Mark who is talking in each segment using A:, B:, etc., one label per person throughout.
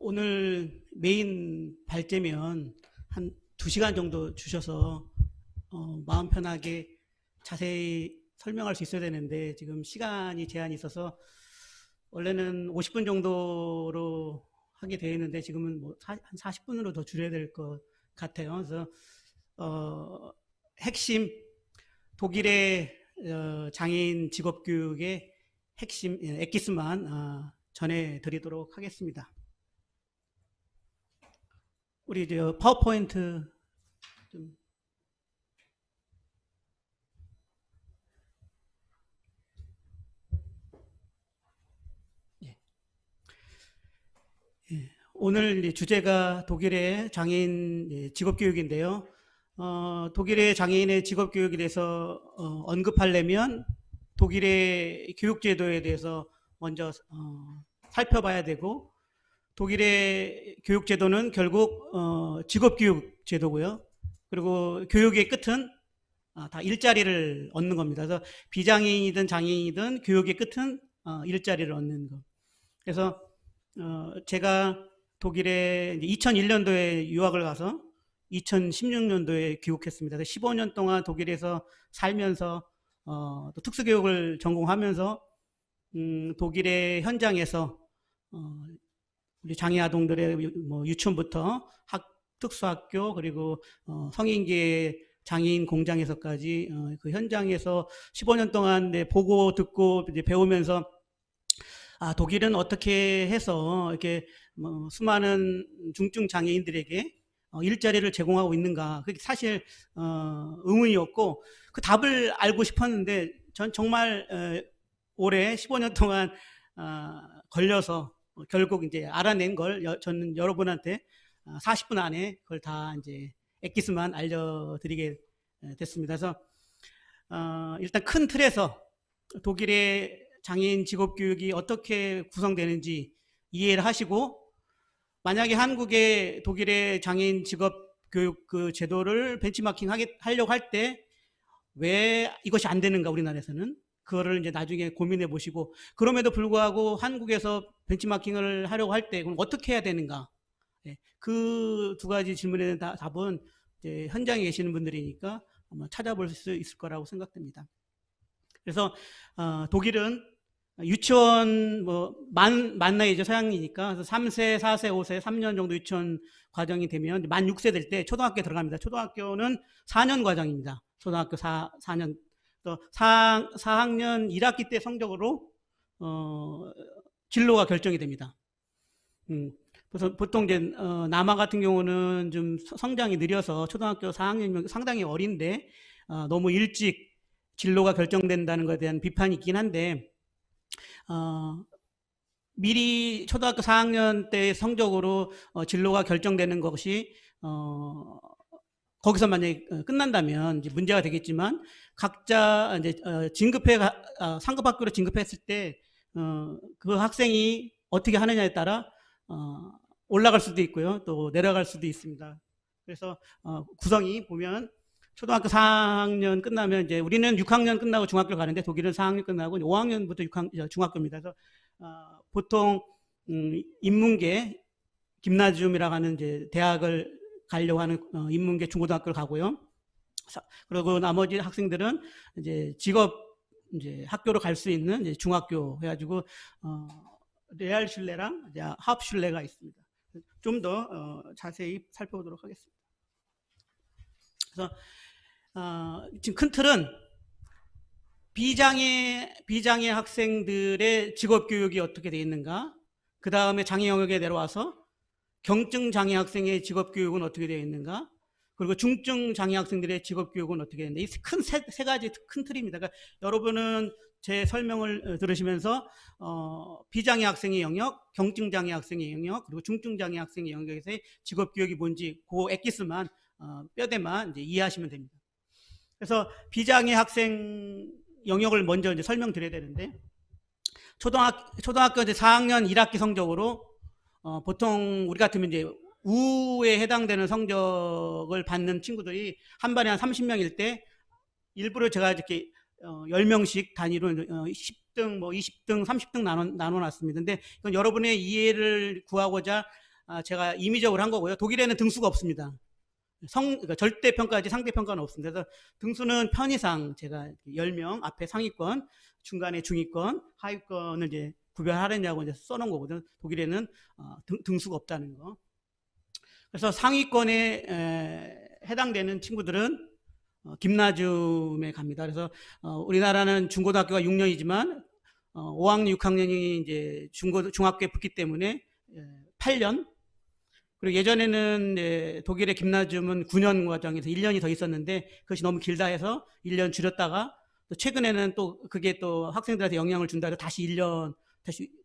A: 오늘 메인 발제면 한 2시간 정도 주셔서 마음 편하게 자세히 설명할 수 있어야 되는데 지금 시간이 제한이 있어서 원래는 50분 정도로 하게 되어 있는데 지금은 한 40분으로 더 줄여야 될 것 같아요. 그래서 핵심 독일의 장애인 직업교육의 핵심 엑기스만 전해드리도록 하겠습니다. 우리 저 파워포인트 좀 예. 오늘 주제가 독일의 장애인 직업교육인데요. 독일의 장애인의 직업교육에 대해서 언급하려면 독일의 교육제도에 대해서 먼저 살펴봐야 되고, 독일의 교육제도는 결국 직업교육 제도고요. 그리고 교육의 끝은 다 일자리를 얻는 겁니다. 그래서 비장애인이든 장애인이든 교육의 끝은 일자리를 얻는 것. 그래서 제가 독일에 2001년도에 유학을 가서 2016년도에 귀국했습니다. 15년 동안 독일에서 살면서 또 특수교육을 전공하면서 독일의 현장에서 우리 장애 아동들의 유치원부터 특수학교 그리고 성인계 장애인 공장에서까지 그 현장에서 15년 동안 보고 듣고 이제 배우면서 독일은 어떻게 해서 이렇게 수많은 중증 장애인들에게 일자리를 제공하고 있는가, 그게 사실 의문이었고 그 답을 알고 싶었는데 전 정말 올해 15년 동안 걸려서 결국 이제 알아낸 걸 저는 여러분한테 40분 안에 그걸 다 이제 엑기스만 알려드리게 됐습니다. 그래서 일단 큰 틀에서 독일의 장애인 직업교육이 어떻게 구성되는지 이해를 하시고, 만약에 한국의 독일의 장애인 직업교육 그 제도를 벤치마킹 하려고 할 때 왜 이것이 안 되는가, 우리나라에서는 그거를 이제 나중에 고민해 보시고, 그럼에도 불구하고 한국에서 벤치마킹을 하려고 할 때 그럼 어떻게 해야 되는가, 그 두 가지 질문에 대한 답은 이제 현장에 계시는 분들이니까 아마 찾아볼 수 있을 거라고 생각됩니다. 그래서 독일은 유치원 만 나이죠, 서양이니까. 그래서 3세, 4세, 5세, 3년 정도 유치원 과정이 되면 만 6세 될 때 초등학교에 들어갑니다. 초등학교는 4년 과정입니다. 초등학교 4년. 4학년 1학기 때 성적으로 진로가 결정이 됩니다. 그래서 보통 이제 남아 같은 경우는 좀 성장이 느려서 초등학교 4학년이면 상당히 어린데 너무 일찍 진로가 결정된다는 것에 대한 비판이 있긴 한데, 미리 초등학교 4학년 때 성적으로 진로가 결정되는 것이 거기서 만약에 끝난다면 이제 문제가 되겠지만, 각자 이제 상급학교로 진급했을 때 그 학생이 어떻게 하느냐에 따라 올라갈 수도 있고요, 또 내려갈 수도 있습니다. 그래서 구성이 보면 초등학교 4학년 끝나면 이제 우리는 6학년 끝나고 중학교 가는데 독일은 4학년 끝나고 5학년부터 중학교입니다. 그래서 보통 인문계 김나지움이라고 하는 이제 대학을 가려고 하는 인문계 중고등학교를 가고요. 그리고 나머지 학생들은 이제 직업 이제 학교로 갈 수 있는 이제 중학교 해가지고 레알슐레랑 하프슐레가 있습니다. 좀 더 자세히 살펴보도록 하겠습니다. 그래서 지금 큰 틀은 비장애 학생들의 직업교육이 어떻게 되어 있는가, 그 다음에 장애 영역에 내려와서 경증 장애 학생의 직업교육은 어떻게 되어 있는가, 그리고 중증 장애 학생들의 직업교육은 어떻게 되는데, 이 큰 세 가지 큰 틀입니다. 그러니까 여러분은 제 설명을 들으시면서 비장애 학생의 영역, 경증 장애 학생의 영역, 그리고 중증 장애 학생의 영역에서의 직업교육이 뭔지 그 엑기스만 뼈대만 이제 이해하시면 됩니다. 그래서 비장애 학생 영역을 먼저 이제 설명드려야 되는데, 초등학교 이제 4학년 1학기 성적으로 보통 우리 같으면 이제 우에 해당되는 성적을 받는 친구들이 한 반에 한 30명일 때 일부러 제가 이렇게 10명씩 단위로 10등, 20등, 30등 나눠놨습니다. 근데 이건 여러분의 이해를 구하고자 제가 임의적으로 한 거고요. 독일에는 등수가 없습니다. 그러니까 절대평가지 상대평가는 없습니다. 그래서 등수는 편의상 제가 10명 앞에 상위권, 중간에 중위권, 하위권을 이제 구별하느냐고 이제 써놓은 거거든요. 독일에는 등수가 없다는 거. 그래서 상위권에 해당되는 친구들은 김나줌에 갑니다. 그래서 우리나라는 중고등학교가 6년이지만 5학년, 6학년이 이제 중학교에 붙기 때문에 8년. 그리고 예전에는 독일의 김나줌은 9년 과정에서 1년이 더 있었는데 그것이 너무 길다 해서 1년 줄였다가 또 최근에는 또 그게 또 학생들한테 영향을 준다 해서 다시 1년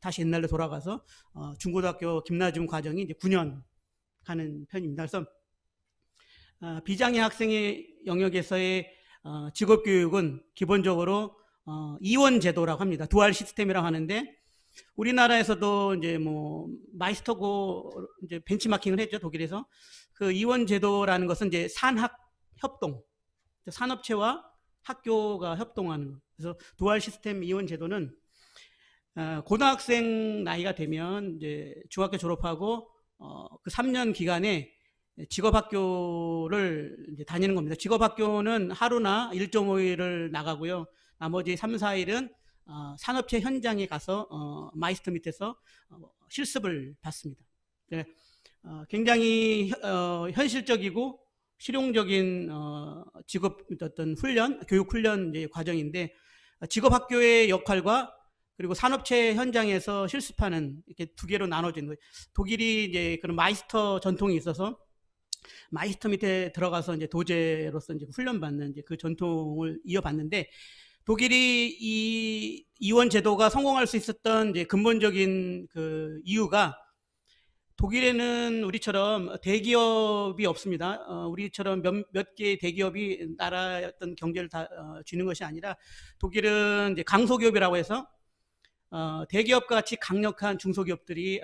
A: 다시 옛날로 돌아가서 중고등학교 김나줌 과정이 이제 9년 가는 편입니다. 그래서 비장애 학생의 영역에서의 직업교육은 기본적으로 이원 제도라고 합니다. 두알 시스템이라고 하는데 우리나라에서도 이제 뭐 마이스터고 이제 벤치마킹을 했죠. 독일에서. 그 이원 제도라는 것은 이제 산학 협동, 산업체와 학교가 협동하는 것. 그래서 두알 시스템 이원 제도는 고등학생 나이가 되면 이제 중학교 졸업하고 그 3년 기간에 직업학교를 이제 다니는 겁니다. 직업학교는 하루나 1.5일을 나가고요. 나머지 3, 4일은 산업체 현장에 가서 마이스터 밑에서 실습을 받습니다. 네, 굉장히 현실적이고 실용적인 직업 어떤 훈련, 교육 훈련 과정인데 직업학교의 역할과 그리고 산업체 현장에서 실습하는 이렇게 두 개로 나눠진 거예요. 독일이 이제 그런 마이스터 전통이 있어서 마이스터 밑에 들어가서 이제 도제로서 이제 훈련받는 이제 그 전통을 이어받는데 독일이 이 이원 제도가 성공할 수 있었던 이제 근본적인 그 이유가 독일에는 우리처럼 대기업이 없습니다. 우리처럼 몇 개의 대기업이 나라의 어떤 경제를 다 쥐는 것이 아니라 독일은 이제 강소기업이라고 해서 대기업과 같이 강력한 중소기업들이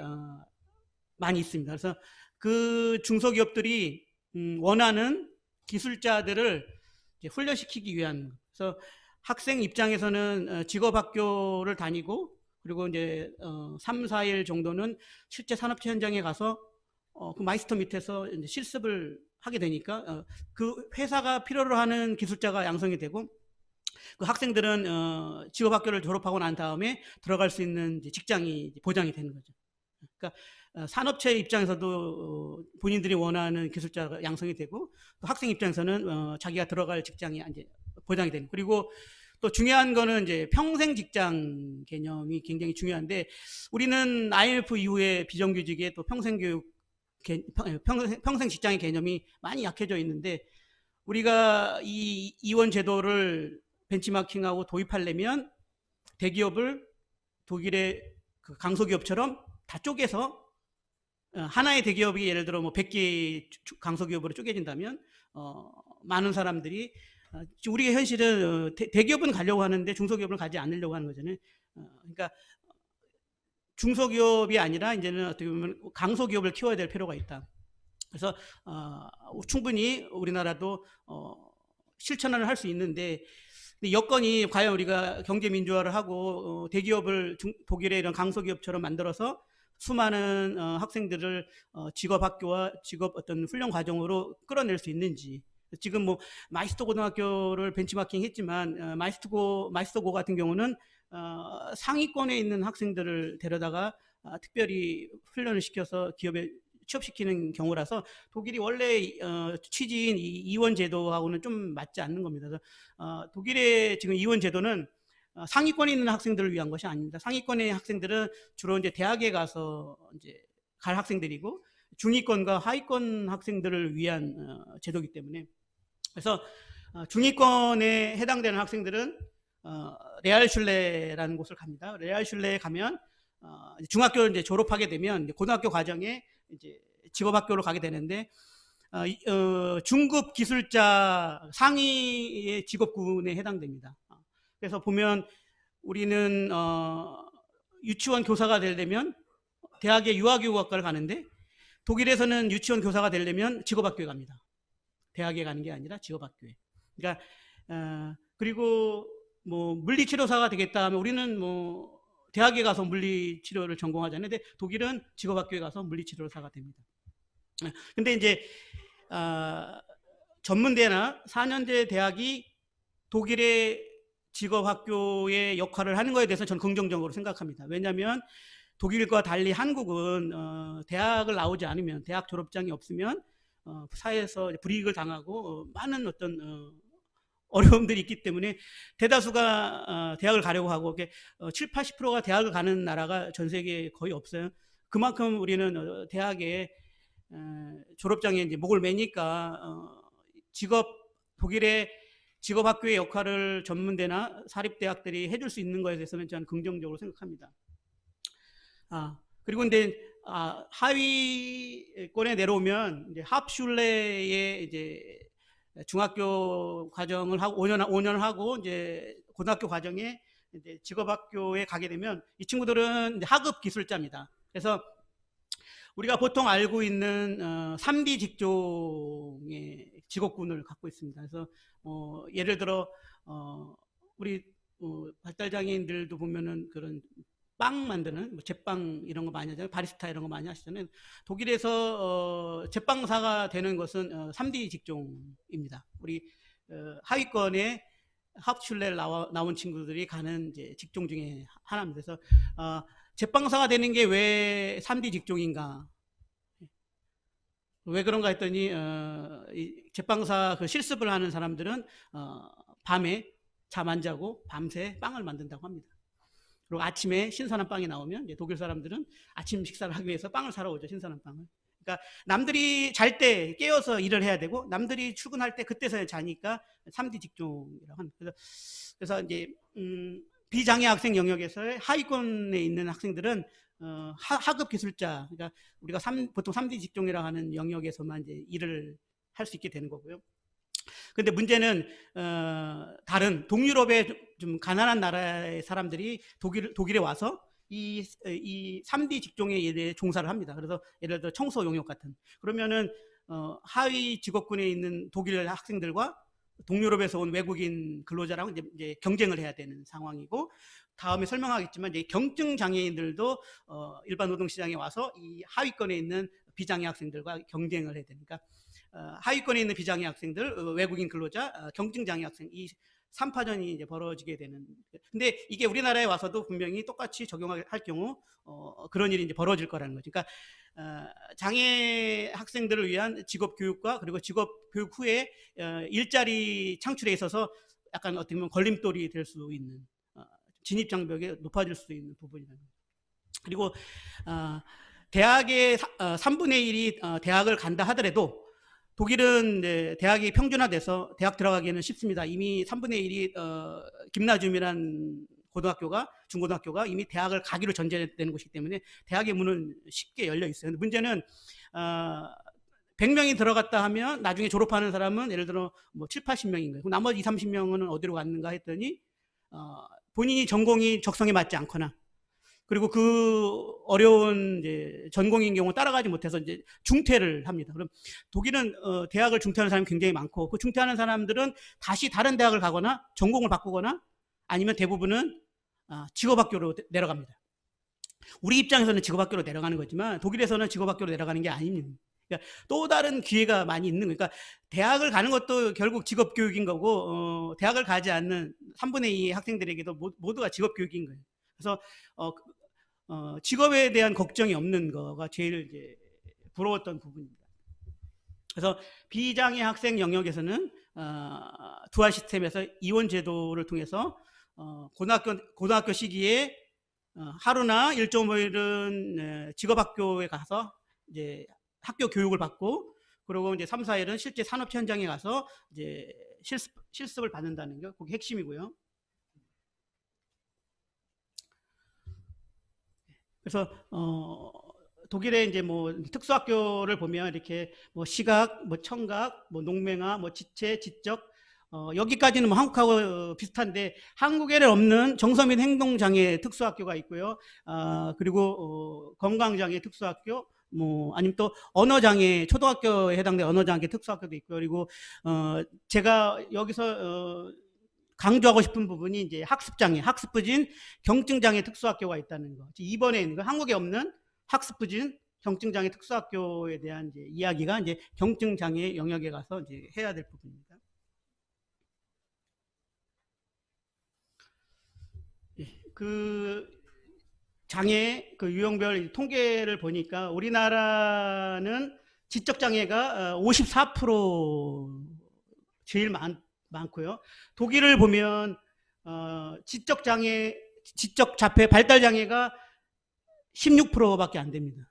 A: 많이 있습니다. 그래서 그 중소기업들이 원하는 기술자들을 이제 훈련시키기 위한, 그래서 학생 입장에서는 직업학교를 다니고 그리고 이제 3, 4일 정도는 실제 산업체 현장에 가서 그 마이스터 밑에서 이제 실습을 하게 되니까 그 회사가 필요로 하는 기술자가 양성이 되고 그 학생들은 직업학교를 졸업하고 난 다음에 들어갈 수 있는 이제 직장이 보장이 되는 거죠. 그러니까 산업체 입장에서도 본인들이 원하는 기술자가 양성이 되고 또 학생 입장에서는 자기가 들어갈 직장이 이제 보장이 되는. 그리고 또 중요한 거는 이제 평생 직장 개념이 굉장히 중요한데 우리는 IMF 이후에 비정규직의 또 평생 교육 평생 직장의 개념이 많이 약해져 있는데 우리가 이 이원 제도를 벤치마킹하고 도입하려면 대기업을 독일의 그 강소기업처럼 다 쪼개서 하나의 대기업이 예를 들어 뭐 100개의 강소기업으로 쪼개진다면 많은 사람들이 우리의 현실은 대기업은 가려고 하는데 중소기업을 가지 않으려고 하는 거잖아요. 그러니까 중소기업이 아니라 이제는 어떻게 보면 강소기업을 키워야 될 필요가 있다. 그래서 충분히 우리나라도 실천을 할 수 있는데 여건이 과연 우리가 경제 민주화를 하고 대기업을 독일의 이런 강소기업처럼 만들어서 수많은 학생들을 직업학교와 직업 어떤 훈련 과정으로 끌어낼 수 있는지. 지금 뭐 마이스터 고등학교를 벤치마킹 했지만 마이스터고 같은 경우는 상위권에 있는 학생들을 데려다가 특별히 훈련을 시켜서 기업에 취업시키는 경우라서 독일이 원래 취지인 이 이원 제도하고는 좀 맞지 않는 겁니다. 그래서 독일의 지금 이원 제도는 상위권에 있는 학생들을 위한 것이 아닙니다. 상위권의 학생들은 주로 이제 대학에 가서 이제 갈 학생들이고 중위권과 하위권 학생들을 위한 제도이기 때문에 그래서 중위권에 해당되는 학생들은 레알슐레라는 곳을 갑니다. 레알슐레에 가면 중학교를 이제 졸업하게 되면 이제 고등학교 과정에 이제 직업학교로 가게 되는데 중급 기술자 상위의 직업군에 해당됩니다. 그래서 보면 우리는 유치원 교사가 되려면 대학의 유아교육학과를 가는데 독일에서는 유치원 교사가 되려면 직업학교에 갑니다. 대학에 가는 게 아니라 직업학교에. 그러니까 그리고 뭐 물리치료사가 되겠다 하면 우리는 뭐 대학에 가서 물리치료를 전공하잖아요. 근데 독일은 직업학교에 가서 물리치료사가 됩니다. 근데 이제 전문대나 4년제 대학이 독일의 직업학교의 역할을 하는 것에 대해서 저는 긍정적으로 생각합니다. 왜냐하면 독일과 달리 한국은 대학을 나오지 않으면, 대학 졸업장이 없으면 사회에서 불이익을 당하고 많은 어떤 어려움들이 있기 때문에 대다수가 대학을 가려고 하고 7, 80%가 대학을 가는 나라가 전 세계에 거의 없어요. 그만큼 우리는 대학에 졸업장에 이제 목을 매니까 독일의 직업학교의 역할을 전문대나 사립대학들이 해줄 수 있는 것에 대해서는 저는 긍정적으로 생각합니다. 그리고 이제 하위권에 내려오면 이제 합슐레의 이제 중학교 과정을 하고 5년 하고 이제 고등학교 과정에 이제 직업학교에 가게 되면 이 친구들은 이제 하급 기술자입니다. 그래서 우리가 보통 알고 있는 3D 직종의 직업군을 갖고 있습니다. 그래서 예를 들어 우리 발달장애인들도 보면은 그런 빵 만드는 제빵 이런 거 많이 하잖아요. 바리스타 이런 거 많이 하시잖아요. 독일에서 제빵사가 되는 것은 3D 직종입니다. 우리 하위권에 합슐레를 나온 친구들이 가는 이제 직종 중에 하나입니다. 그래서 제빵사가 되는 게 왜 3D 직종인가? 왜 그런가 했더니 이 제빵사 그 실습을 하는 사람들은 밤에 잠 안 자고 밤새 빵을 만든다고 합니다. 그리고 아침에 신선한 빵이 나오면 이제 독일 사람들은 아침 식사를 하기 위해서 빵을 사러 오죠. 신선한 빵을. 그러니까 남들이 잘 때 깨어서 일을 해야 되고 남들이 출근할 때 그때서야 자니까 3D 직종이라고 합니다. 그래서 이제 비장애 학생 영역에서의 하위권에 있는 학생들은 하급 기술자, 그러니까 우리가 보통 3D 직종이라고 하는 영역에서만 이제 일을 할 수 있게 되는 거고요. 근데 문제는 다른 동유럽의 좀 가난한 나라의 사람들이 독일에 와서 이 3D 직종에 대해 종사를 합니다. 그래서 예를 들어 청소 용역 같은. 그러면은 하위 직업군에 있는 독일 학생들과 동유럽에서 온 외국인 근로자랑 이제 경쟁을 해야 되는 상황이고, 다음에 설명하겠지만 이제 경증 장애인들도 일반 노동시장에 와서 이 하위권에 있는 비장애 학생들과 경쟁을 해야 되니까 하위권에 있는 비장애 학생들, 외국인 근로자, 경증 장애 학생, 이 3파전이 이제 벌어지게 되는. 근데 이게 우리나라에 와서도 분명히 똑같이 적용할 경우 그런 일이 이제 벌어질 거라는 거죠. 그러니까 장애 학생들을 위한 직업 교육과 그리고 직업 교육 후에 일자리 창출에 있어서 약간 어떻게 보면 걸림돌이 될 수 있는, 진입 장벽이 높아질 수 있는 부분이라는 거죠. 그리고 대학의 3분의 1이 대학을 간다 하더라도 독일은 이제 대학이 평준화돼서 대학 들어가기에는 쉽습니다. 이미 3분의 1이 김나듐이란 중고등학교가 이미 대학을 가기로 전제되는 곳이기 때문에 대학의 문은 쉽게 열려 있어요. 근데 문제는 100명이 들어갔다 하면 나중에 졸업하는 사람은 예를 들어 뭐 7, 80명인 거예요. 나머지 2, 30명은 어디로 갔는가 했더니 본인이 전공이 적성에 맞지 않거나, 그리고 그 어려운 이제 전공인 경우 따라가지 못해서 이제 중퇴를 합니다. 그럼 독일은 대학을 중퇴하는 사람이 굉장히 많고, 그 중퇴하는 사람들은 다시 다른 대학을 가거나 전공을 바꾸거나 아니면 대부분은 직업학교로 내려갑니다. 우리 입장에서는 직업학교로 내려가는 거지만 독일에서는 직업학교로 내려가는 게 아닙니다. 그러니까 또 다른 기회가 많이 있는 거예요. 그러니까 대학을 가는 것도 결국 직업교육인 거고, 대학을 가지 않는 3분의 2 학생들에게도 모두가 직업교육인 거예요. 그래서 직업에 대한 걱정이 없는 거가 제일 이제 부러웠던 부분입니다. 그래서 비장애 학생 영역에서는 두알 시스템에서 이원 제도를 통해서 고등학교 시기에 하루나 1.5일은 직업학교에 가서 이제 학교 교육을 받고, 그리고 이제 3, 4일은 실제 산업 현장에 가서 이제 실습을 받는다는 게 그게 핵심이고요. 그래서 독일의 이제 뭐 특수학교를 보면 이렇게 뭐 시각, 뭐 청각, 뭐 농맹아, 뭐 지체, 지적, 여기까지는 뭐 한국하고 비슷한데 한국에는 없는 정서및 행동장애 특수학교가 있고요. 그리고 건강장애 특수학교, 뭐 아니면 또 언어장애, 초등학교에 해당되는 언어장애 특수학교도 있고요. 그리고 제가 여기서 강조하고 싶은 부분이 이제 학습장애, 학습부진, 경증장애 특수학교가 있다는 거. 이번에 있는 거, 한국에 없는 학습부진, 경증장애 특수학교에 대한 이제 이야기가 이제 경증장애 영역에 가서 이제 해야 될 부분입니다. 그 장애 그 유형별 통계를 보니까 우리나라는 지적장애가 54% 제일 많고요. 독일을 보면 지적장애, 지적자폐 발달장애가 16%밖에 안 됩니다.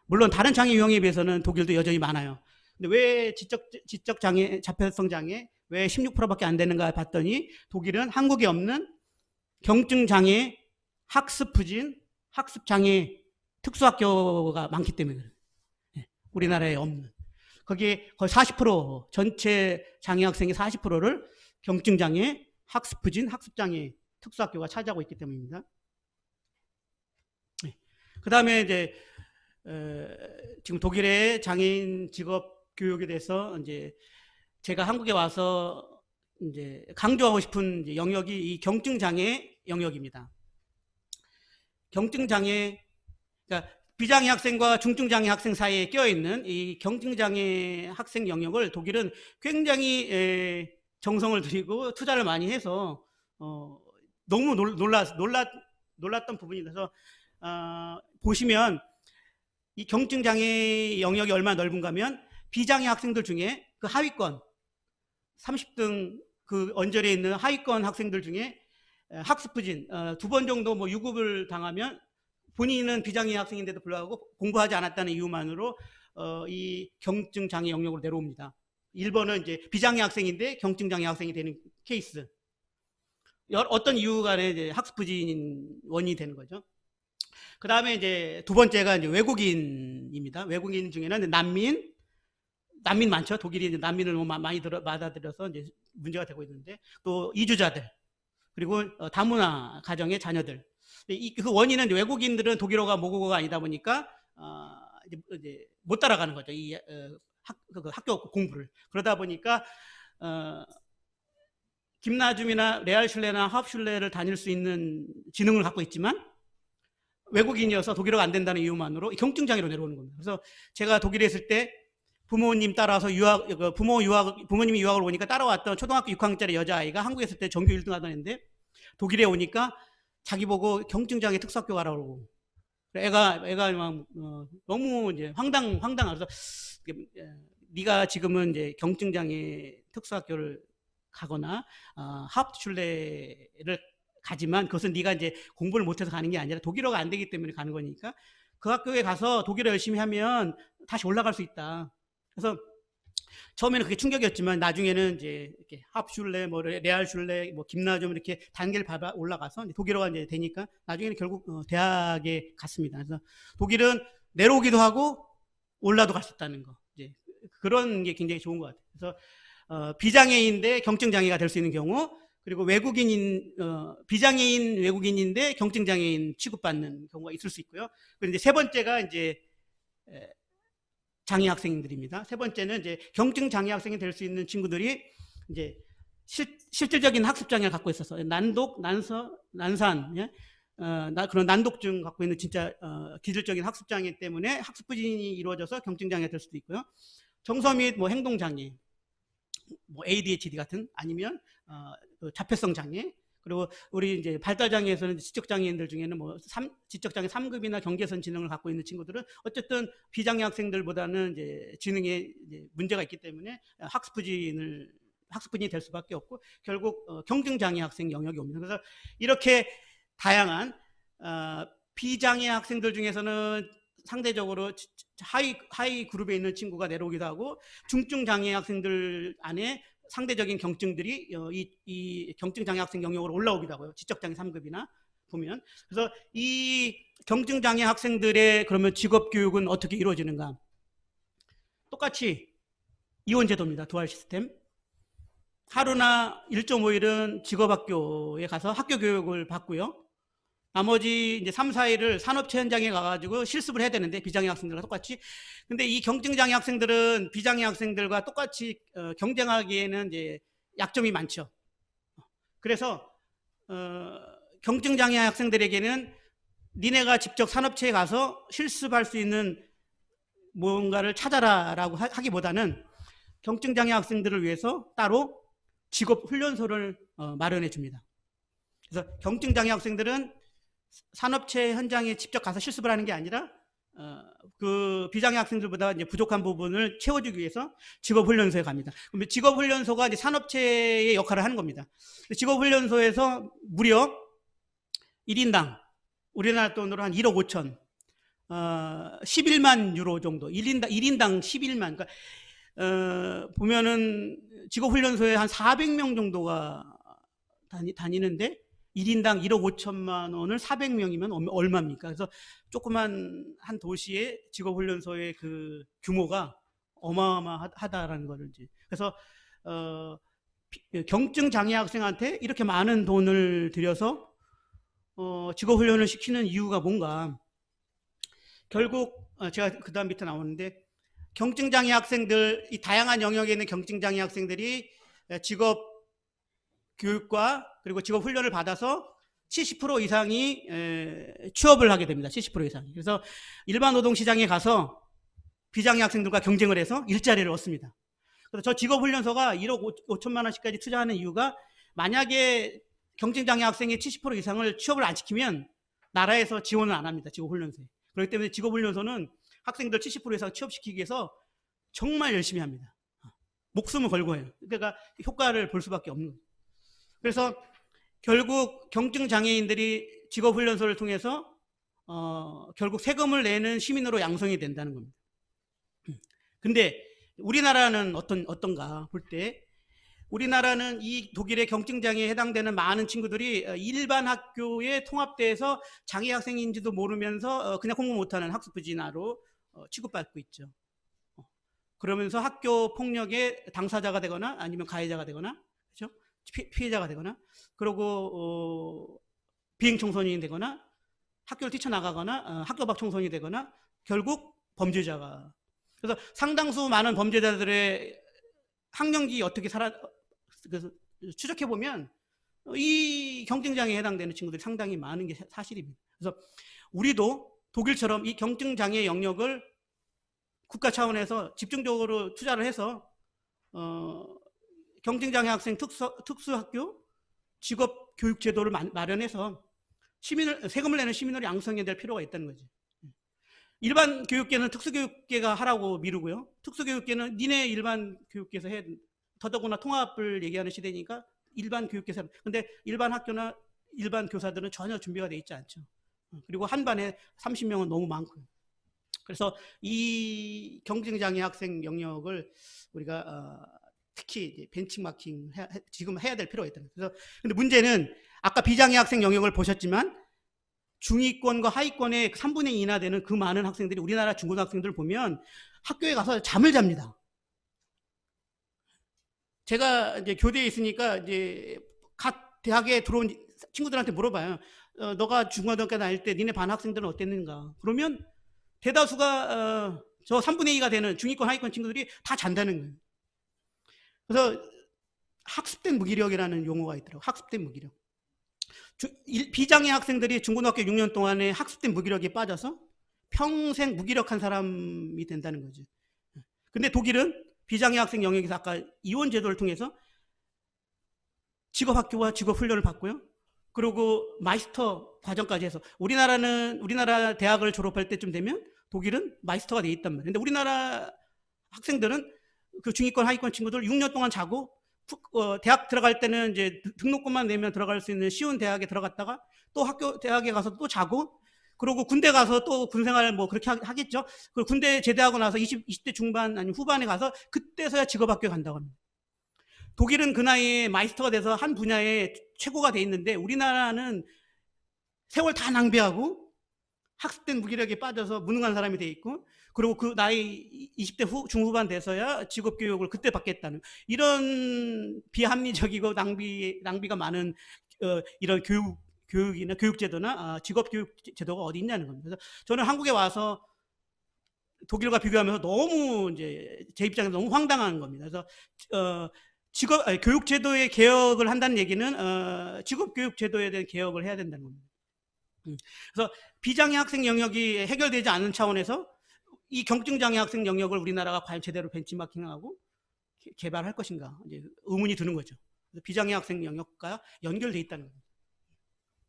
A: 물론 다른 장애 유형에 비해서는 독일도 여전히 많아요. 근데 왜 지적장애, 자폐성 장애 왜 16%밖에 안 되는가 봤더니 독일은 한국에 없는 경증장애, 학습부진, 학습장애 특수학교가 많기 때문에 우리나라에 없는. 거기에 거의 40% 전체 장애 학생의 40%를 경증장애, 학습부진, 학습장애 특수학교가 차지하고 있기 때문입니다. 그 다음에 이제 지금 독일의 장애인 직업 교육에 대해서 이제 제가 한국에 와서 이제 강조하고 싶은 영역이 이 경증장애 영역입니다. 경증장애, 그러니까 비장애 학생과 중증장애 학생 사이에 껴있는 이 경증장애 학생 영역을 독일은 굉장히 정성을 들이고 투자를 많이 해서 너무 놀랐던 부분이라서 보시면 이 경증장애 영역이 얼마나 넓은가 하면 비장애 학생들 중에 그 하위권 30등 그 언저리에 있는 하위권 학생들 중에 학습부진 2번 정도 뭐 유급을 당하면 본인은 비장애 학생인데도 불구하고 공부하지 않았다는 이유만으로 이 경증장애 영역으로 내려옵니다. 1번은 이제 비장애 학생인데 경증장애 학생이 되는 케이스. 어떤 이유 간에 이제 학습부진 원인이 되는 거죠. 그 다음에 이제 두 번째가 이제 외국인입니다. 외국인 중에는 난민 많죠. 독일이 이제 난민을 너무 많이 받아들여서 이제 문제가 되고 있는데, 또 이주자들, 그리고 다문화 가정의 자녀들. 그 원인은 외국인들은 독일어가 모국어가 아니다 보니까 이제 못 따라가는 거죠. 이 학교 공부를. 그러다 보니까 김나줌이나 레알슐레나 하프슐레를 다닐 수 있는 지능을 갖고 있지만 외국인이어서 독일어가 안 된다는 이유만으로 경증장애로 내려오는 겁니다. 그래서 제가 독일에 있을 때 부모님 따라서 부모님이 유학을 오니까 따라왔던 초등학교 6학년짜리 여자아이가 한국에 있을 때 전교 1등 하던 애인데 독일에 오니까 자기 보고 경증장애 특수학교 가라고 그러고, 애가 막 너무 이제 황당해서 네가 지금은 이제 경증장애 특수학교를 가거나 하프슐레를 가지만 그것은 네가 이제 공부를 못해서 가는 게 아니라 독일어가 안 되기 때문에 가는 거니까 그 학교에 가서 독일어 열심히 하면 다시 올라갈 수 있다. 그래서 처음에는 그게 충격이었지만 나중에는 이제 이렇게 하프슐레, 뭐 레알슐레, 뭐 김나좀 이렇게 단계를 밟아 올라가서 이제 독일어가 이제 되니까 나중에는 결국 대학에 갔습니다. 그래서 독일은 내려오기도 하고 올라도 갈 수 있다는 거, 이제 그런 게 굉장히 좋은 것 같아요. 그래서 비장애인데 경증장애가 될 수 있는 경우, 그리고 비장애인 외국인인데 경증장애인 취급받는 경우가 있을 수 있고요. 그런데 세 번째가 이제 장애 학생들입니다. 세 번째는 이제 경증 장애 학생이 될 수 있는 친구들이 이제 실질적인 학습 장애를 갖고 있어서 난독, 난산, 그런 난독증 갖고 있는 진짜 기질적인 학습 장애 때문에 학습 부진이 이루어져서 경증 장애가 될 수도 있고요. 정서 및 뭐 행동 장애, 뭐 ADHD 같은, 아니면 자폐성 장애, 그리고 우리 이제 발달장애에서는 지적장애인들 중에는 뭐 지적장애 3급이나 경계선 지능을 갖고 있는 친구들은 어쨌든 비장애 학생들보다는 이제 지능에 이제 문제가 있기 때문에 학습부진이 될 수밖에 없고 결국 경증장애 학생 영역이 옵니다. 그래서 이렇게 다양한 비장애 학생들 중에서는 상대적으로 하위 그룹에 있는 친구가 내려오기도 하고, 중증장애 학생들 안에 상대적인 경증들이 이 경증장애 학생 영역으로 올라오기도 하고요. 지적장애 3급이나 보면. 그래서 이 경증장애 학생들의 그러면 직업교육은 어떻게 이루어지는가? 똑같이 이원제도입니다. 두알 시스템. 하루나 1.5일은 직업학교에 가서 학교 교육을 받고요. 나머지 이제 3, 4일을 산업체 현장에 가가지고 실습을 해야 되는데, 비장애 학생들과 똑같이. 근데 이 경증장애 학생들은 비장애 학생들과 똑같이 경쟁하기에는 이제 약점이 많죠. 그래서 경증장애 학생들에게는 니네가 직접 산업체에 가서 실습할 수 있는 뭔가를 찾아라라고 하기보다는 경증장애 학생들을 위해서 따로 직업훈련소를 마련해 줍니다. 그래서 경증장애 학생들은 산업체 현장에 직접 가서 실습을 하는 게 아니라 그 비장애 학생들보다 이제 부족한 부분을 채워주기 위해서 직업훈련소에 갑니다. 그러면 직업훈련소가 이제 산업체의 역할을 하는 겁니다. 직업훈련소에서 무려 1인당 우리나라 돈으로 한 1억 5천 11만 유로 정도 1인당 11만 그러니까 보면은 직업훈련소에 한 400명 정도가 다니는데 1인당 1억 5천만 원을 400명이면 얼마입니까? 그래서 조그만 한 도시의 직업훈련소의 그 규모가 어마어마하다라는 거를 이제 그래서 경증 장애 학생한테 이렇게 많은 돈을 들여서 직업훈련을 시키는 이유가 뭔가? 결국 제가 그 다음 밑에 나오는데 경증 장애 학생들 이 다양한 영역에 있는 경증 장애 학생들이 직업 교육과 그리고 직업 훈련을 받아서 70% 이상이 취업을 하게 됩니다. 70% 이상이. 그래서 일반 노동시장에 가서 비장애 학생들과 경쟁을 해서 일자리를 얻습니다. 그래서 저 직업훈련소가 1억 5천만 원씩까지 투자하는 이유가 만약에 경증장애 학생의 70% 이상을 취업을 안 시키면 나라에서 지원을 안 합니다. 직업훈련소에. 그렇기 때문에 직업훈련소는 학생들 70% 이상 취업시키기 위해서 정말 열심히 합니다. 목숨을 걸고 해요. 그러니까 효과를 볼 수밖에 없는 거예요. 그래서 결국 경증 장애인들이 직업훈련소를 통해서 결국 세금을 내는 시민으로 양성이 된다는 겁니다. 근데 우리나라는 어떤가 볼 때 우리나라는 이 독일의 경증 장애에 해당되는 많은 친구들이 일반 학교에 통합돼서 장애 학생인지도 모르면서 그냥 공부 못하는 학습부진화로 취급받고 있죠. 그러면서 학교 폭력의 당사자가 되거나 아니면 가해자가 되거나 그렇죠? 피해자가 되거나 그리고 비행 청소년이 되거나 학교를 뛰쳐나가거나 학교 밖 청소년이 되거나 결국 범죄자가 그래서 상당수 많은 범죄자들의 학령기 어떻게 그래서 추적해 보면 이 경증장애에 해당되는 친구들이 상당히 많은 게 사실입니다. 그래서 우리도 독일처럼 이 경증장애 영역을 국가 차원에서 집중적으로 투자를 해서 경증장애 학생 특수학교 직업교육제도를 마련해서 세금을 내는 시민으로 양성해야 될 필요가 있다는 거지. 일반 교육계는 특수교육계가 하라고 미루고요. 특수교육계는 니네 일반 교육계에서 해. 더더구나 통합을 얘기하는 시대니까 일반 교육계에서. 근데 일반 학교나 일반 교사들은 전혀 준비가 돼 있지 않죠. 그리고 한 반에 30명은 너무 많고요. 그래서 이 경증장애 학생 영역을 우리가 특히 벤치마킹 지금 해야 될 필요가 있다는 거예요. 근데 문제는 아까 비장애 학생 영역을 보셨지만 중위권과 하위권의 3분의 2나 되는 그 많은 학생들이 우리나라 중고등학생들을 보면 학교에 가서 잠을 잡니다. 제가 이제 교대에 있으니까 이제 각 대학에 들어온 친구들한테 물어봐요. 너가 중고등학교 다닐 때 니네 반 학생들은 어땠는가? 그러면 대다수가 저 3분의 2가 되는 중위권 하위권 친구들이 다 잔다는 거예요. 그래서 학습된 무기력이라는 용어가 있더라고요. 학습된 무기력. 비장애 학생들이 중고등학교 6년 동안에 학습된 무기력에 빠져서 평생 무기력한 사람이 된다는 거죠. 근데 독일은 비장애 학생 영역에서 아까 이원 제도를 통해서 직업학교와 직업훈련을 받고요. 그리고 마이스터 과정까지 해서 우리나라 대학을 졸업할 때쯤 되면 독일은 마이스터가 돼 있단 말이에요. 근데 우리나라 학생들은 그 중위권 하위권 친구들 6년 동안 자고 대학 들어갈 때는 이제 등록금만 내면 들어갈 수 있는 쉬운 대학에 들어갔다가 또 대학에 가서 또 자고 그리고 군대 가서 또 군생활 뭐 그렇게 하겠죠. 그리고 군대 제대하고 나서 20대 중반 아니면 후반에 가서 그때서야 직업학교에 간다고 합니다. 독일은 그 나이에 마이스터가 돼서 한 분야에 최고가 돼 있는데 우리나라는 세월 다 낭비하고 학습된 무기력에 빠져서 무능한 사람이 돼 있고 그리고 그 나이 20대 중후반 돼서야 직업교육을 그때 받겠다는 이런 비합리적이고 낭비가 많은 이런 교육이나 교육제도나 직업교육제도가 어디 있냐는 겁니다. 그래서 저는 한국에 와서 독일과 비교하면서 너무 이제 제 입장에서 너무 황당한 겁니다. 그래서 교육제도의 개혁을 한다는 얘기는 직업교육제도에 대한 개혁을 해야 된다는 겁니다. 그래서 비장애 학생 영역이 해결되지 않은 차원에서 이 경증장애 학생 영역을 우리나라가 과연 제대로 벤치마킹하고 개발할 것인가 이제 의문이 드는 거죠. 비장애 학생 영역과 연결돼 있다는 겁니다.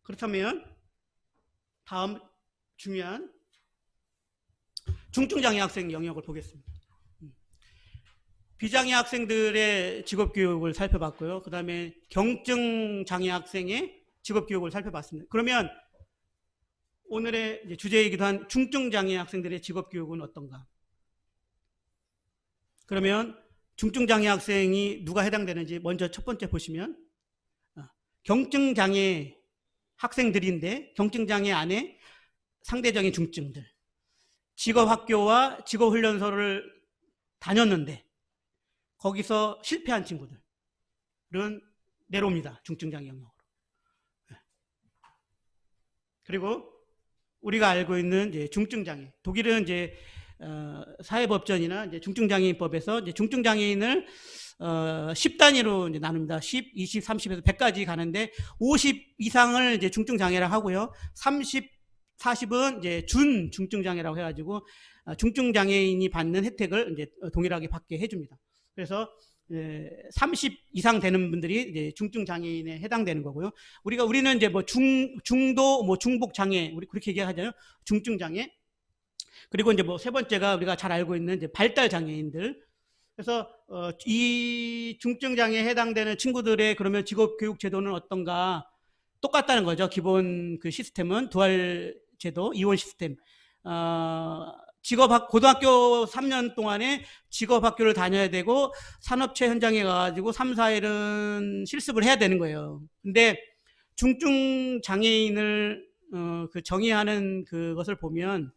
A: 그렇다면 다음 중요한 중증장애 학생 영역을 보겠습니다. 비장애 학생들의 직업교육을 살펴봤고요. 그 다음에 경증장애 학생의 직업교육을 살펴봤습니다. 그러면 오늘의 주제이기도 한 중증장애 학생들의 직업교육은 어떤가? 그러면 중증장애 학생이 누가 해당되는지 먼저 첫 번째 보시면 경증장애 학생들인데 경증장애 안에 상대적인 중증들, 직업학교와 직업훈련소를 다녔는데 거기서 실패한 친구들은 내려옵니다. 중증장애 영역으로. 그리고 우리가 알고 있는 이제 중증장애, 독일은 이제 사회법전이나 이제 중증장애인법에서 이제 중증장애인을 10단위로 이제 나눕니다. 10, 20, 30에서 100까지 가는데 50 이상을 이제 중증장애라고 하고요. 30, 40은 이제 준중증장애라고 해가지고 중증장애인이 받는 혜택을 이제 동일하게 받게 해줍니다. 그래서 30 이상 되는 분들이 이제 중증장애인에 해당되는 거고요. 우리는 이제 뭐 중도, 뭐 중복장애, 우리 그렇게 얘기하잖아요. 중증장애. 그리고 이제 뭐 세 번째가 우리가 잘 알고 있는 이제 발달장애인들. 그래서 이 중증장애에 해당되는 친구들의 그러면 직업교육 제도는 어떤가? 똑같다는 거죠. 기본 그 시스템은 두알 제도, 이원 시스템. 고등학교 3년 동안에 직업학교를 다녀야 되고 산업체 현장에 가가지고 3, 4일은 실습을 해야 되는 거예요. 근데 중증 장애인을 그 정의하는 그것을 보면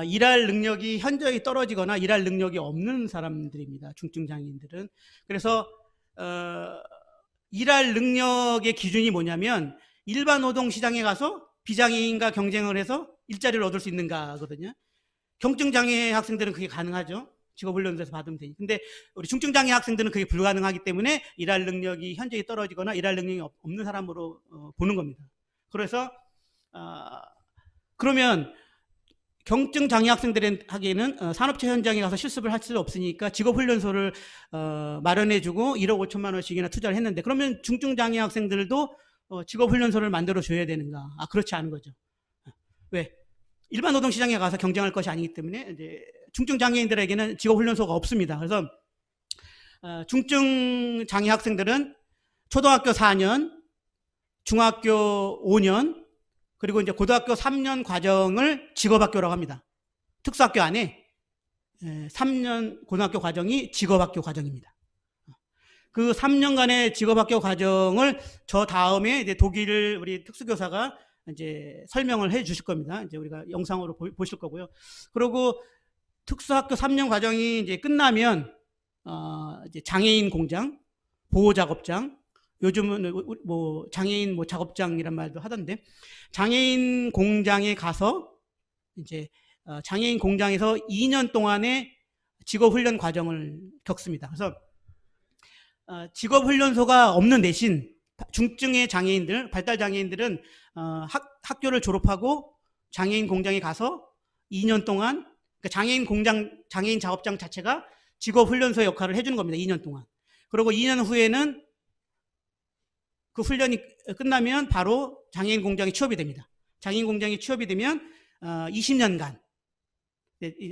A: 일할 능력이 현저히 떨어지거나 일할 능력이 없는 사람들입니다. 중증 장애인들은. 그래서 일할 능력의 기준이 뭐냐면 일반 노동 시장에 가서 비장애인과 경쟁을 해서 일자리를 얻을 수 있는가거든요. 경증장애 학생들은 그게 가능하죠. 직업훈련소에서 받으면 되니. 근데 우리 중증장애 학생들은 그게 불가능하기 때문에 일할 능력이 현저히 떨어지거나 일할 능력이 없는 사람으로 보는 겁니다. 그래서 그러면 경증장애 학생들에게는 산업체 현장에 가서 실습을 할 수 없으니까 직업훈련소를 마련해주고 1억 5천만 원씩이나 투자를 했는데 그러면 중증장애 학생들도 직업훈련소를 만들어줘야 되는가? 그렇지 않은 거죠. 왜? 일반 노동시장에 가서 경쟁할 것이 아니기 때문에 이제 중증장애인들에게는 직업훈련소가 없습니다. 그래서 중증장애 학생들은 초등학교 4년, 중학교 5년, 그리고 이제 고등학교 3년 과정을 직업학교라고 합니다. 특수학교 안에 3년 고등학교 과정이 직업학교 과정입니다. 그 3년간의 직업학교 과정을 저 다음에 이제 독일 우리 특수교사가 이제 설명을 해 주실 겁니다. 이제 우리가 영상으로 보실 거고요. 그리고 특수학교 3년 과정이 이제 끝나면 이제 장애인 공장, 보호작업장, 요즘은 뭐 장애인 뭐 작업장이란 말도 하던데 장애인 공장에 가서 이제 장애인 공장에서 2년 동안의 직업훈련 과정을 겪습니다. 그래서 직업훈련소가 없는 대신 중증의 장애인들, 발달장애인들은 학교를 졸업하고 장애인 공장에 가서 2년 동안 그러니까 장애인 공장, 장애인 작업장 자체가 직업훈련소 역할을 해주는 겁니다. 2년 동안. 그리고 2년 후에는 그 훈련이 끝나면 바로 장애인 공장에 취업이 됩니다. 장애인 공장에 취업이 되면 20년간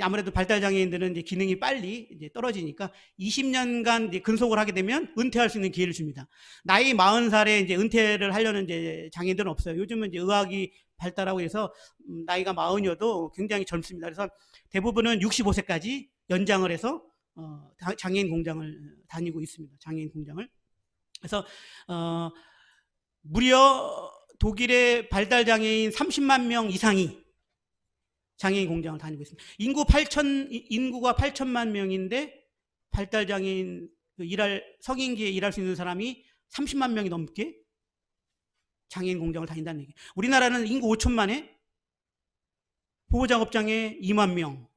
A: 아무래도 발달장애인들은 이제 기능이 빨리 이제 떨어지니까 20년간 이제 근속을 하게 되면 은퇴할 수 있는 기회를 줍니다. 나이 40살에 이제 은퇴를 하려는 이제 장애인들은 없어요. 요즘은 이제 의학이 발달하고 해서 나이가 40이어도 굉장히 젊습니다. 그래서 대부분은 65세까지 연장을 해서 장애인 공장을 다니고 있습니다. 장애인 공장을. 그래서 무려 독일의 발달장애인 30만 명 이상이 장애인 공장을 다니고 있습니다. 인구가 8천만 명인데 발달장애인 성인기에 일할 수 있는 사람이 30만 명이 넘게 장애인 공장을 다닌다는 얘기예요. 우리나라는 인구 5천만에 보호작업장에 2만 명,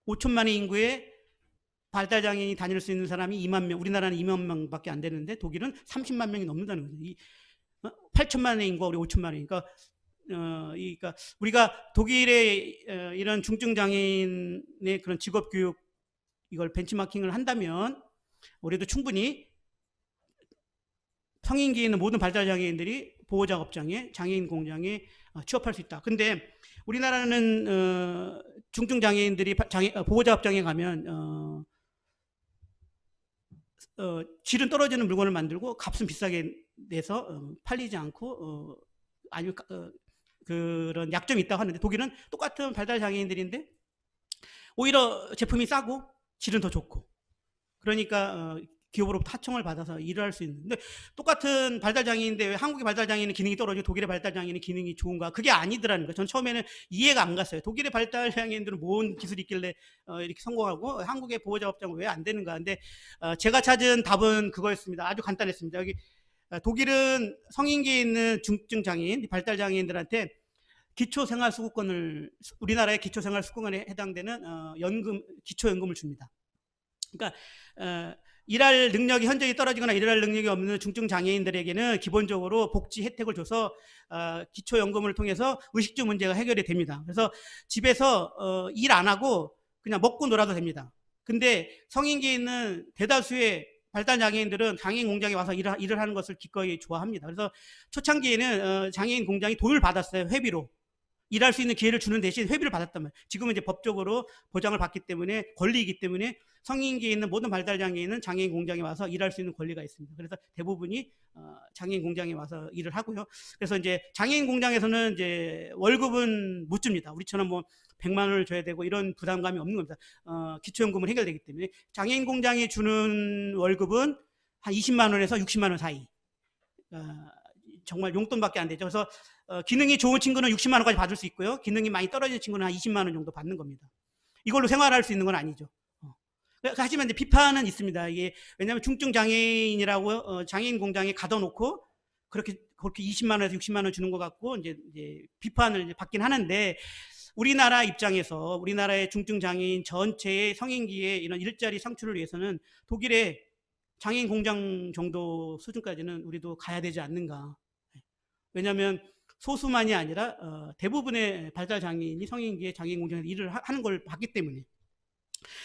A: 5천만의 인구에 발달 장애인이 다닐 수 있는 사람이 2만 명, 우리나라는 2만 명밖에 안 되는데 독일은 30만 명이 넘는다는 거죠. 8천만의 인구가 우리 5천만 명이니까 그러니까 우리가 독일의 이런 중증 장애인의 그런 직업 교육 이걸 벤치마킹을 한다면 우리도 충분히 성인기에 있는 모든 발달 장애인들이 보호작업장에 장애인 공장에 취업할 수 있다. 근데 우리나라는 중증 장애인들이 보호작업장에 가면 질은 떨어지는 물건을 만들고 값은 비싸게 내서 팔리지 않고 아니면 그런 약점이 있다고 하는데 독일은 똑같은 발달 장애인들인데 오히려 제품이 싸고 질은 더 좋고 그러니까 기업으로부터 하청을 받아서 일을 할 수 있는. 근데 똑같은 발달 장애인인데 왜 한국의 발달 장애인은 기능이 떨어지고 독일의 발달 장애인은 기능이 좋은가? 그게 아니더라는 거예요. 전 처음에는 이해가 안 갔어요. 독일의 발달 장애인들은 뭔 기술이 있길래 이렇게 성공하고 한국의 보호작업장은 왜 안 되는가? 근데 제가 찾은 답은 그거였습니다. 아주 간단했습니다. 여기 독일은 성인기에 있는 중증 장애인, 발달 장애인들한테 기초생활수급권을 우리나라의 기초생활수급권에 해당되는 기초연금을 줍니다. 그러니까 일할 능력이 현저히 떨어지거나 일할 능력이 없는 중증 장애인들에게는 기본적으로 복지 혜택을 줘서 기초연금을 통해서 의식주 문제가 해결이 됩니다. 그래서 집에서 일 안 하고 그냥 먹고 놀아도 됩니다. 근데 성인기에 있는 대다수의 발달 장애인들은 장애인 공장에 와서 일을 하는 것을 기꺼이 좋아합니다. 그래서 초창기에는 장애인 공장이 돈을 받았어요. 회비로. 일할 수 있는 기회를 주는 대신 회비를 받았단 말이에요. 지금은 이제 법적으로 보장을 받기 때문에 권리이기 때문에 성인기에 있는 모든 발달 장애인은 장애인 공장에 와서 일할 수 있는 권리가 있습니다. 그래서 대부분이 장애인 공장에 와서 일을 하고요. 그래서 이제 장애인 공장에서는 이제 월급은 못 줍니다. 우리처럼 뭐 100만 원을 줘야 되고 이런 부담감이 없는 겁니다. 기초연금은 해결되기 때문에 장애인 공장이 주는 월급은 한 20만 원에서 60만 원 사이. 정말 용돈밖에 안 되죠. 그래서 기능이 좋은 친구는 60만 원까지 받을 수 있고요. 기능이 많이 떨어진 친구는 한 20만 원 정도 받는 겁니다. 이걸로 생활할 수 있는 건 아니죠. 하지만 이제 비판은 있습니다. 이게 왜냐하면 중증 장애인이라고 장애인 공장에 가둬놓고 그렇게 20만 원에서 60만 원 주는 것 같고 이제 비판을 이제 받긴 하는데 우리나라 입장에서 우리나라의 중증 장애인 전체의 성인기의 이런 일자리 창출을 위해서는 독일의 장애인 공장 정도 수준까지는 우리도 가야 되지 않는가. 왜냐하면 소수만이 아니라 대부분의 발달 장애인이 성인기에 장애인 공장에서 일을 하는 걸 봤기 때문에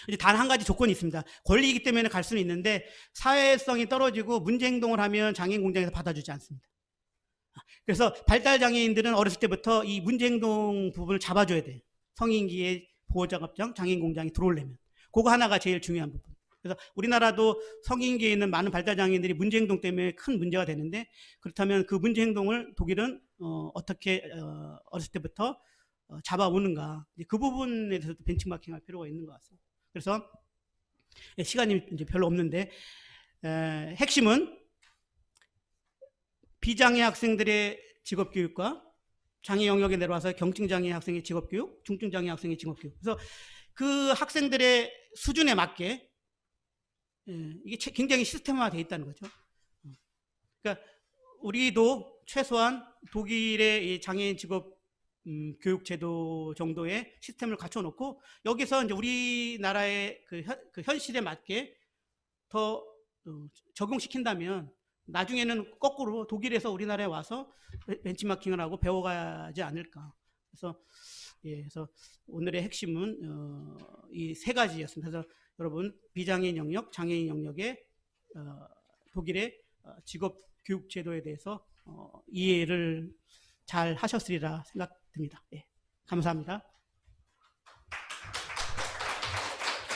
A: 이제 단 한 가지 조건이 있습니다. 권리이기 때문에 갈 수는 있는데 사회성이 떨어지고 문제 행동을 하면 장애인 공장에서 받아주지 않습니다. 그래서 발달 장애인들은 어렸을 때부터 이 문제 행동 부분을 잡아줘야 돼요. 성인기에 보호작업장, 장애인 공장에 들어오려면 그거 하나가 제일 중요한 부분. 그래서 우리나라도 성인기에 있는 많은 발달 장애인들이 문제 행동 때문에 큰 문제가 되는데 그렇다면 그 문제 행동을 독일은 어떻게 어렸을 때부터 잡아오는가 그 부분에 대해서도 벤치마킹할 필요가 있는 것 같습니다. 그래서 시간이 이제 별로 없는데 핵심은 비장애 학생들의 직업교육과 장애 영역에 내려와서 경증장애 학생의 직업교육, 중증장애 학생의 직업교육. 그래서 그 학생들의 수준에 맞게 이게 굉장히 시스템화되어 있다는 거죠. 그러니까 우리도 최소한 독일의 이 장애인 직업 교육제도 정도의 시스템을 갖춰놓고 여기서 이제 우리나라의 그 현실에 맞게 더 적용시킨다면 나중에는 거꾸로 독일에서 우리나라에 와서 벤치마킹을 하고 배워가지 않을까. 그래서 오늘의 핵심은 이 세 가지였습니다. 그래서 여러분 비장애인 영역, 장애인 영역의 독일의 직업 교육 제도에 대해서 이해를 잘 하셨으리라 생각됩니다. 예, 감사합니다.